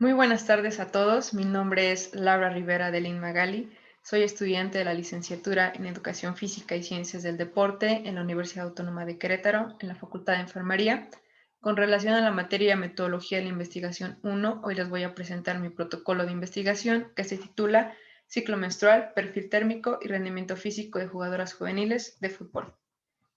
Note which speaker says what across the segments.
Speaker 1: Muy buenas tardes a todos. Mi nombre es Laura Rivera de Lin Magali. Soy estudiante de la licenciatura en Educación Física y Ciencias del Deporte en la Universidad Autónoma de Querétaro, en la Facultad de Enfermería. Con relación a la materia Metodología de la Investigación 1, hoy les voy a presentar mi protocolo de investigación que se titula Ciclo menstrual, perfil térmico y rendimiento físico de jugadoras juveniles de fútbol.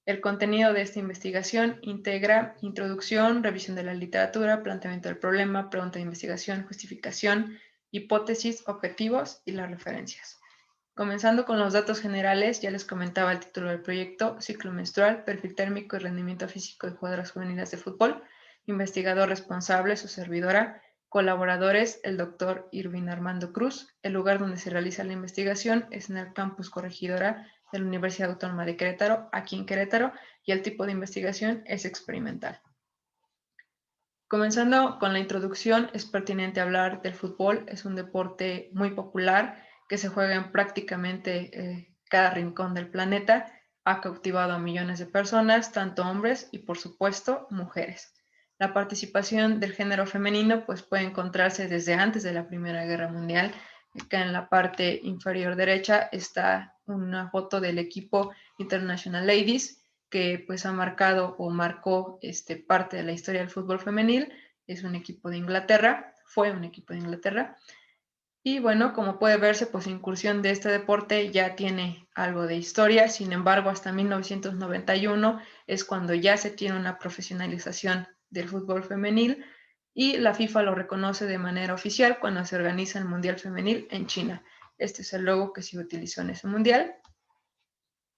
Speaker 1: El contenido de esta investigación integra introducción, revisión de la literatura, planteamiento del problema, pregunta de investigación, justificación, hipótesis, objetivos y las referencias. Comenzando con los datos generales, ya les comentaba el título del proyecto, ciclo menstrual, perfil térmico y rendimiento físico de jugadoras juveniles de fútbol, investigador responsable, su servidora, colaboradores, el doctor Irvin Armando Cruz. El lugar donde se realiza la investigación es en el campus Corregidora de la Universidad Autónoma de Querétaro, aquí en Querétaro, y el tipo de investigación es experimental. Comenzando con la introducción, es pertinente hablar del fútbol. Es un deporte muy popular que se juega en prácticamente cada rincón del planeta. Ha cautivado a millones de personas, tanto hombres y, por supuesto, mujeres. La participación del género femenino pues, puede encontrarse desde antes de la Primera Guerra Mundial. Acá en la parte inferior derecha está una foto del equipo International Ladies, que pues ha marcado o marcó parte de la historia del fútbol femenil. Es un equipo de Inglaterra, fue un equipo de Inglaterra. Y bueno, como puede verse, pues la incursión de este deporte ya tiene algo de historia. Sin embargo, hasta 1991 es cuando ya se tiene una profesionalización del fútbol femenil y la FIFA lo reconoce de manera oficial cuando se organiza el Mundial Femenil en China. Este es el logo que se utilizó en ese mundial.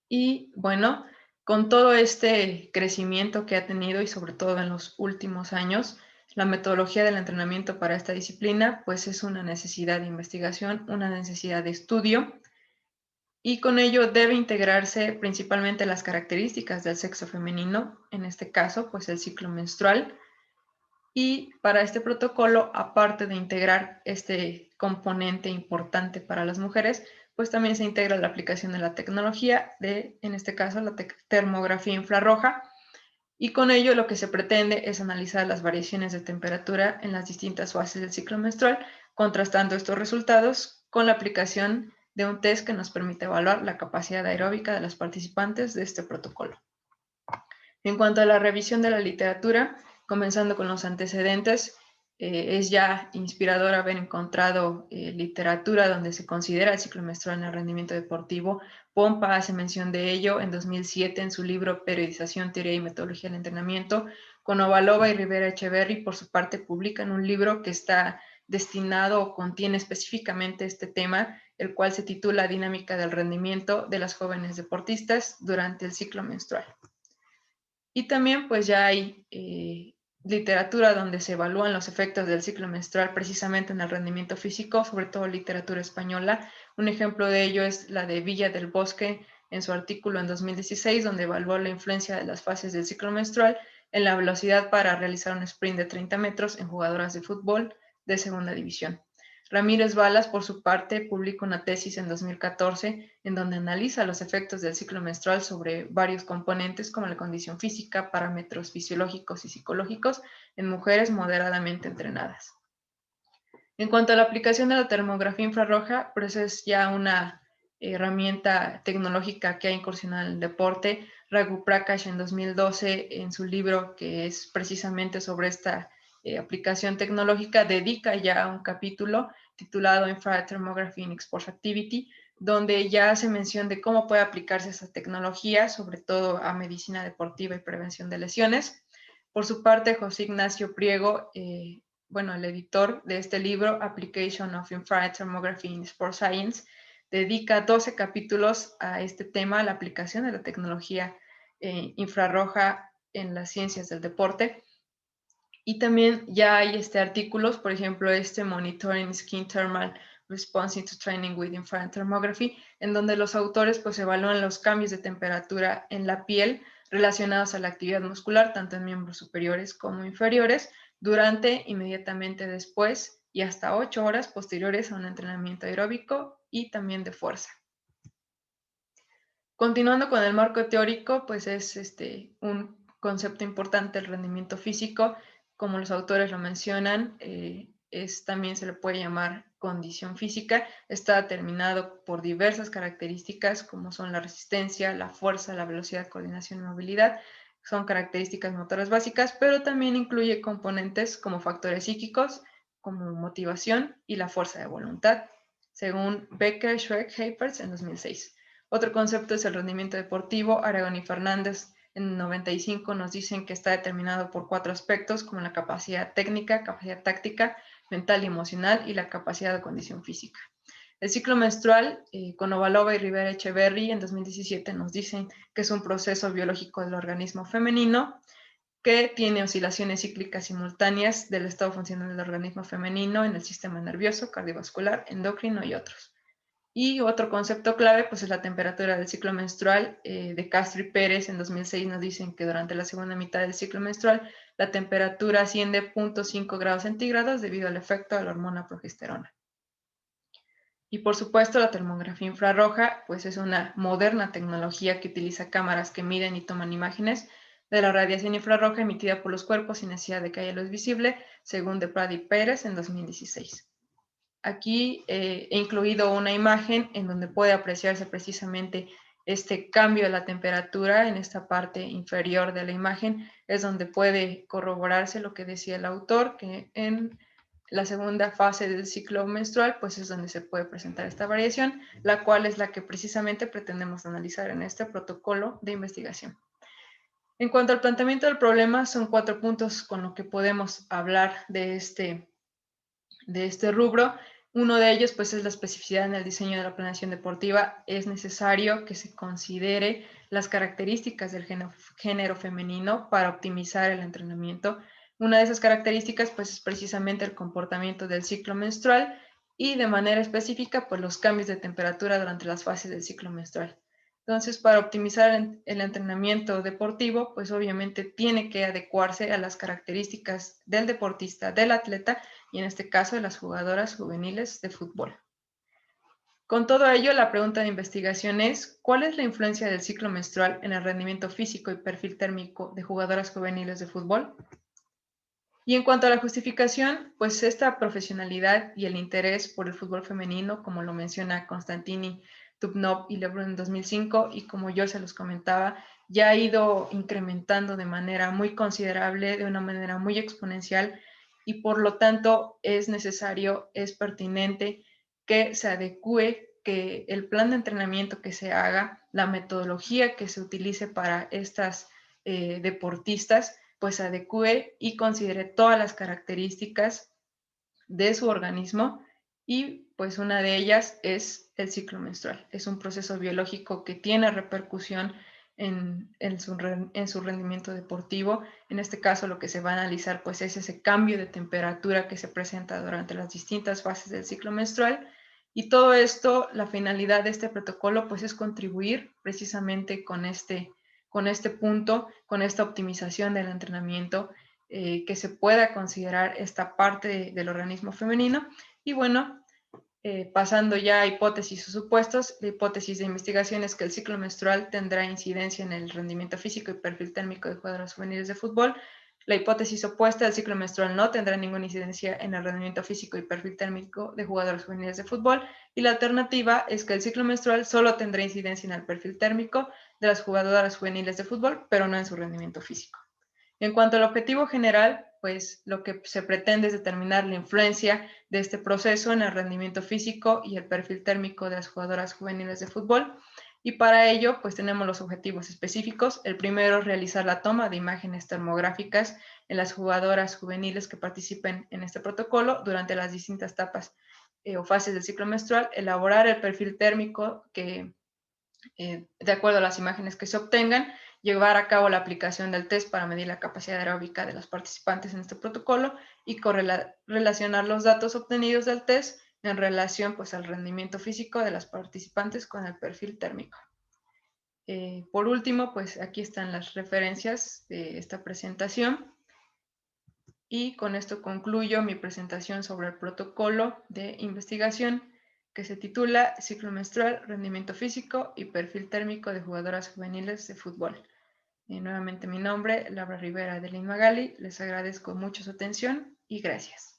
Speaker 1: Y bueno, con todo este crecimiento que ha tenido y sobre todo en los últimos años, la metodología del entrenamiento para esta disciplina pues es una necesidad de investigación, una necesidad de estudio y con ello debe integrarse principalmente las características del sexo femenino, en este caso pues el ciclo menstrual. Y para este protocolo, aparte de integrar este componente importante para las mujeres, pues también se integra la aplicación de la tecnología de, en este caso, la termografía infrarroja. Y con ello lo que se pretende es analizar las variaciones de temperatura en las distintas fases del ciclo menstrual, contrastando estos resultados con la aplicación de un test que nos permite evaluar la capacidad aeróbica de las participantes de este protocolo. En cuanto a la revisión de la literatura, comenzando con los antecedentes, es ya inspirador haber encontrado literatura donde se considera el ciclo menstrual en el rendimiento deportivo. Pompa hace mención de ello en 2007 en su libro Periodización, Teoría y Metodología del Entrenamiento. Konovalova y Rivera Echeverry, por su parte, publican un libro que está destinado o contiene específicamente este tema, el cual se titula Dinámica del rendimiento de las jóvenes deportistas durante el ciclo menstrual. Y también pues ya hay literatura donde se evalúan los efectos del ciclo menstrual precisamente en el rendimiento físico, sobre todo literatura española. Un ejemplo de ello es la de Villa del Bosque en su artículo en 2016, donde evaluó la influencia de las fases del ciclo menstrual en la velocidad para realizar un sprint de 30 metros en jugadoras de fútbol de segunda división. Ramírez Balas, por su parte, publica una tesis en 2014 en donde analiza los efectos del ciclo menstrual sobre varios componentes como la condición física, parámetros fisiológicos y psicológicos en mujeres moderadamente entrenadas. En cuanto a la aplicación de la termografía infrarroja, pues es ya una herramienta tecnológica que ha incursionado en el deporte. Raghu Prakash en 2012, en su libro que es precisamente sobre esta aplicación tecnológica, dedica ya un capítulo titulado Infrared Thermography in Sports Activity, donde ya hace mención de cómo puede aplicarse esa tecnología, sobre todo a medicina deportiva y prevención de lesiones. Por su parte, José Ignacio Priego, bueno, el editor de este libro, Application of Infrared Thermography in Sports Science, dedica 12 capítulos a este tema, la aplicación de la tecnología infrarroja en las ciencias del deporte. Y también ya hay artículos, por ejemplo, Monitoring Skin Thermal Response to Training with Infrared Thermography, en donde los autores pues evalúan los cambios de temperatura en la piel relacionados a la actividad muscular, tanto en miembros superiores como inferiores, durante, inmediatamente después y hasta 8 horas posteriores a un entrenamiento aeróbico y también de fuerza. Continuando con el marco teórico, pues es un concepto importante el rendimiento físico, como los autores lo mencionan, también se le puede llamar condición física. Está determinado por diversas características como son la resistencia, la fuerza, la velocidad, coordinación y movilidad. Son características motoras básicas, pero también incluye componentes como factores psíquicos, como motivación y la fuerza de voluntad, según Becker, Schweck, Heipers en 2006. Otro concepto es el rendimiento deportivo. Aragón y Fernández en 95 nos dicen que está determinado por 4 aspectos, como la capacidad técnica, capacidad táctica, mental y emocional, y la capacidad de condición física. El ciclo menstrual, Konovalova y Rivera Echeverry en 2017 nos dicen que es un proceso biológico del organismo femenino que tiene oscilaciones cíclicas simultáneas del estado funcional del organismo femenino en el sistema nervioso, cardiovascular, endocrino y otros. Y otro concepto clave pues es la temperatura del ciclo menstrual. De Castro y Pérez en 2006 nos dicen que durante la segunda mitad del ciclo menstrual la temperatura asciende 0.5 grados centígrados debido al efecto de la hormona progesterona. Y por supuesto la termografía infrarroja pues es una moderna tecnología que utiliza cámaras que miden y toman imágenes de la radiación infrarroja emitida por los cuerpos sin necesidad de que haya luz visible, según de Prado y Pérez en 2016. Aquí he incluido una imagen en donde puede apreciarse precisamente este cambio de la temperatura en esta parte inferior de la imagen. Es donde puede corroborarse lo que decía el autor, que en la segunda fase del ciclo menstrual, pues es donde se puede presentar esta variación, la cual es la que precisamente pretendemos analizar en este protocolo de investigación. En cuanto al planteamiento del problema, son 4 puntos con los que podemos hablar de este rubro. Uno de ellos pues es la especificidad en el diseño de la planeación deportiva. Es necesario que se considere las características del género femenino para optimizar el entrenamiento. Una de esas características pues es precisamente el comportamiento del ciclo menstrual y de manera específica pues los cambios de temperatura durante las fases del ciclo menstrual. Entonces, para optimizar el entrenamiento deportivo, pues obviamente tiene que adecuarse a las características del deportista, del atleta, y en este caso de las jugadoras juveniles de fútbol. Con todo ello, la pregunta de investigación es, ¿cuál es la influencia del ciclo menstrual en el rendimiento físico y perfil térmico de jugadoras juveniles de fútbol? Y en cuanto a la justificación, pues esta profesionalidad y el interés por el fútbol femenino, como lo menciona Constantini, Tubnov y Lebrun en 2005, y como yo se los comentaba, ya ha ido incrementando de manera muy considerable, de una manera muy exponencial, y por lo tanto es necesario, es pertinente que se adecue, que el plan de entrenamiento que se haga, la metodología que se utilice para estas deportistas, pues adecue y considere todas las características de su organismo, y pues una de ellas es el ciclo menstrual. Es un proceso biológico que tiene repercusión en su rendimiento deportivo. En este caso lo que se va a analizar pues es ese cambio de temperatura que se presenta durante las distintas fases del ciclo menstrual, y todo esto, la finalidad de este protocolo pues es contribuir precisamente con este punto, con esta optimización del entrenamiento, que se pueda considerar esta parte del organismo femenino. Y bueno, pasando ya a hipótesis o supuestos, la hipótesis de investigación es que el ciclo menstrual tendrá incidencia en el rendimiento físico y perfil térmico de jugadoras juveniles de fútbol. La hipótesis opuesta, el ciclo menstrual no tendrá ninguna incidencia en el rendimiento físico y perfil térmico de jugadoras juveniles de fútbol. Y la alternativa es que el ciclo menstrual solo tendrá incidencia en el perfil térmico de las jugadoras juveniles de fútbol, pero no en su rendimiento físico. En cuanto al objetivo general, pues lo que se pretende es determinar la influencia de este proceso en el rendimiento físico y el perfil térmico de las jugadoras juveniles de fútbol. Y para ello, pues tenemos los objetivos específicos. El primero es realizar la toma de imágenes termográficas en las jugadoras juveniles que participen en este protocolo durante las distintas etapas o fases del ciclo menstrual, elaborar el perfil térmico que de acuerdo a las imágenes que se obtengan, llevar a cabo la aplicación del test para medir la capacidad aeróbica de los participantes en este protocolo y relacionar los datos obtenidos del test en relación pues, al rendimiento físico de las participantes con el perfil térmico. Por último, pues aquí están las referencias de esta presentación, y con esto concluyo mi presentación sobre el protocolo de investigación que se titula Ciclo menstrual, rendimiento físico y perfil térmico de jugadoras juveniles de fútbol. Nuevamente mi nombre, Laura Rivera de Lin Magali. Les agradezco mucho su atención y gracias.